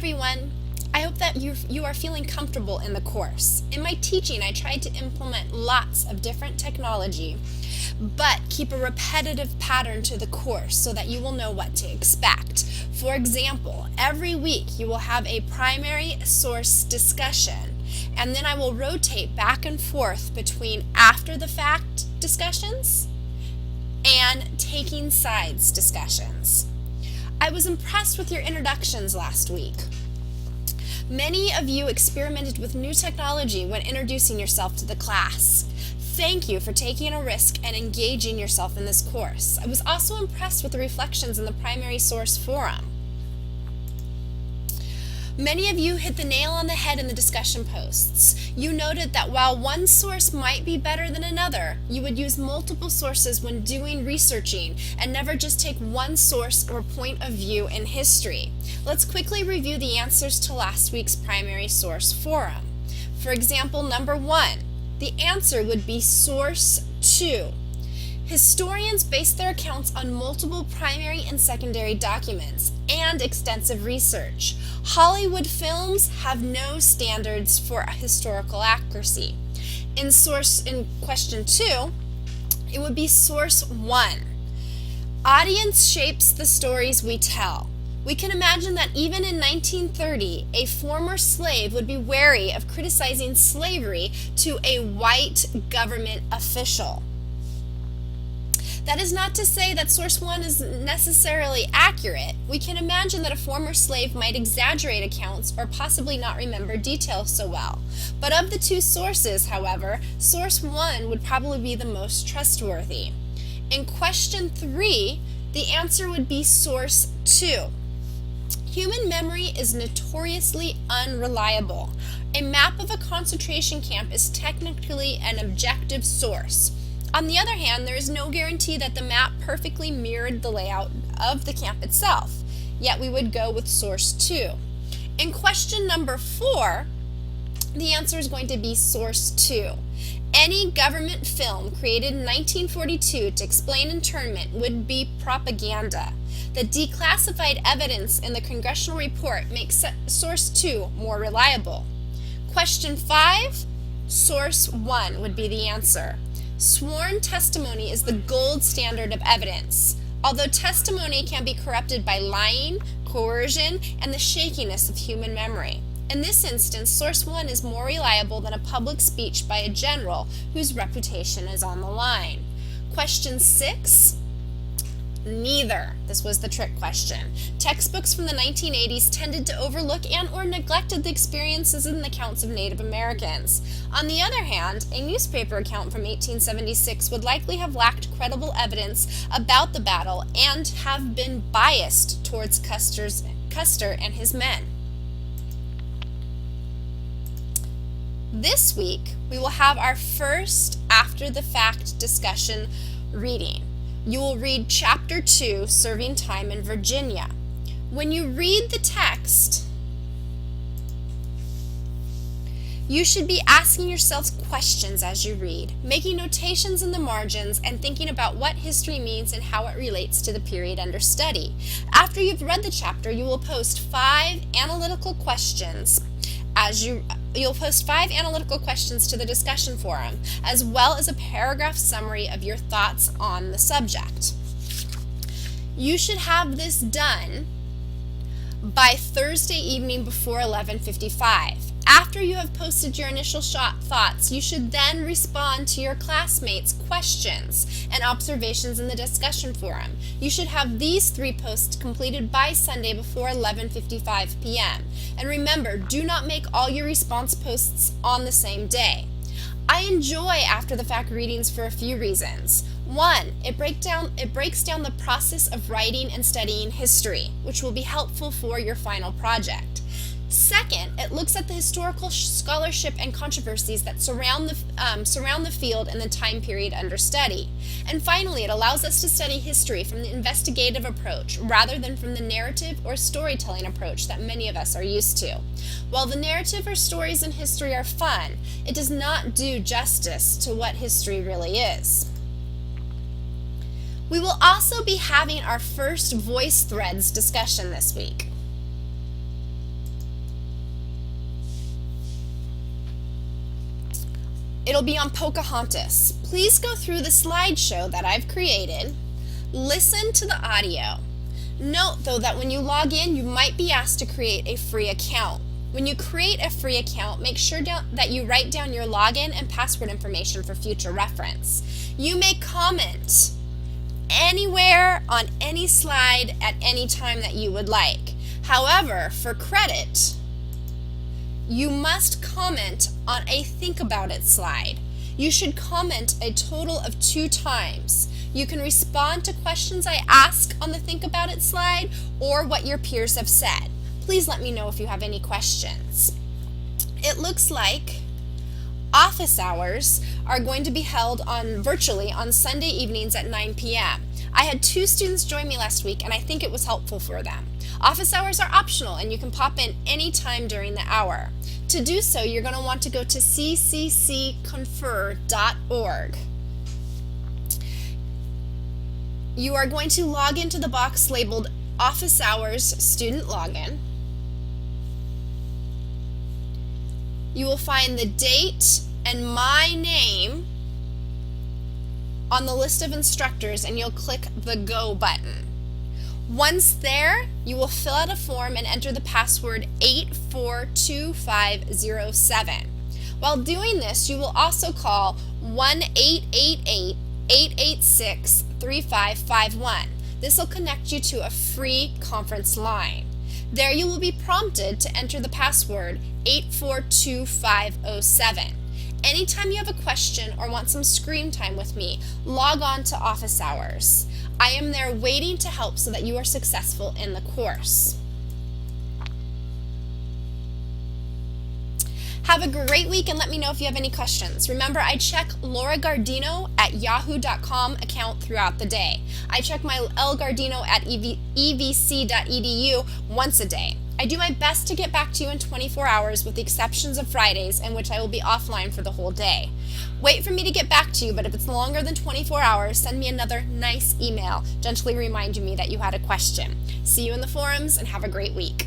everyone! I hope that you are feeling comfortable in the course. In my teaching, I tried to implement lots of different technology, but keep a repetitive pattern to the course so that you will know what to expect. For example, every week you will have a primary source discussion, and then I will rotate back and forth between after the fact discussions and taking sides discussions. I was impressed with your introductions last week. Many of you experimented with new technology when introducing yourself to the class. Thank you for taking a risk and engaging yourself in this course. I was also impressed with the reflections in the primary source forum. Many of you hit the nail on the head in the discussion posts. You noted that while one source might be better than another, you would use multiple sources when doing researching and never just take one source or point of view in history. Let's quickly review the answers to last week's primary source forum. For example, number 1, the answer would be source 2. Historians base their accounts on multiple primary and secondary documents and extensive research. Hollywood films have no standards for historical accuracy. In question 2, it would be source 1. Audience shapes the stories we tell. We can imagine that even in 1930, a former slave would be wary of criticizing slavery to a white government official. That is not to say that source 1 is necessarily accurate. We can imagine that a former slave might exaggerate accounts or possibly not remember details so well. But of the two sources, however, source 1 would probably be the most trustworthy. In question 3, the answer would be source 2. Human memory is notoriously unreliable. A map of a concentration camp is technically an objective source. On the other hand, there is no guarantee that the map perfectly mirrored the layout of the camp itself, yet we would go with source 2. In question number 4, the answer is going to be source 2. Any government film created in 1942 to explain internment would be propaganda. The declassified evidence in the congressional report makes source 2 more reliable. Question 5, source 1 would be the answer. Sworn testimony is the gold standard of evidence. Although testimony can be corrupted by lying, coercion, and the shakiness of human memory. In this instance, source 1 is more reliable than a public speech by a general whose reputation is on the line. Question 6, neither. This was the trick question. Textbooks from the 1980s tended to overlook and or neglected the experiences and accounts of Native Americans. On the other hand, a newspaper account from 1876 would likely have lacked credible evidence about the battle and have been biased towards Custer and his men. This week, we will have our first after-the-fact discussion reading. You will read Chapter 2, Serving Time in Virginia. When you read the text, you should be asking yourselves questions as you read, making notations in the margins, and thinking about what history means and how it relates to the period under study. After you've read the chapter, you will post 5 analytical questions You'll post 5 analytical questions to the discussion forum, as well as a paragraph summary of your thoughts on the subject. You should have this done by Thursday evening before 11:55. After you have posted your initial thoughts, you should then respond to your classmates' questions and observations in the discussion forum. You should have these 3 posts completed by Sunday before 11:55 p.m. And remember, do not make all your response posts on the same day. I enjoy after-the-fact readings for a few reasons. 1, it breaks down the process of writing and studying history, which will be helpful for your final project. Second, it looks at the historical scholarship and controversies that surround the field and the time period under study. And finally, it allows us to study history from the investigative approach rather than from the narrative or storytelling approach that many of us are used to. While the narrative or stories in history are fun, it does not do justice to what history really is. We will also be having our first Voice Threads discussion this week. It'll be on Pocahontas. Please go through the slideshow that I've created. Listen to the audio. Note, though, that when you log in, you might be asked to create a free account. When you create a free account, make sure that you write down your login and password information for future reference. You may comment anywhere on any slide at any time that you would like. However, for credit, you must comment on a Think About It slide. You should comment a total of 2 times. You can respond to questions I ask on the Think About It slide or what your peers have said. Please let me know if you have any questions. It looks like office hours are going to be held virtually on Sunday evenings at 9 p.m. I had 2 students join me last week and I think it was helpful for them. Office hours are optional and you can pop in any time during the hour. To do so, you're going to want to go to cccconfer.org. You are going to log into the box labeled Office Hours Student Login. You will find the date and my name on the list of instructors and you'll click the Go button. Once there, you will fill out a form and enter the password 842507. While doing this, you will also call 1-888-886-3551. This will connect you to a free conference line. There you will be prompted to enter the password 842507. Anytime you have a question or want some screen time with me, log on to Office Hours. I am there waiting to help so that you are successful in the course. Have a great week and let me know if you have any questions. Remember, I check Laura Gardino at yahoo.com account throughout the day. I check my lgardino at evc.edu once a day. I do my best to get back to you in 24 hours with the exceptions of Fridays in which I will be offline for the whole day. Wait for me to get back to you, but if it's longer than 24 hours, send me another nice email, gently reminding me that you had a question. See you in the forums and have a great week.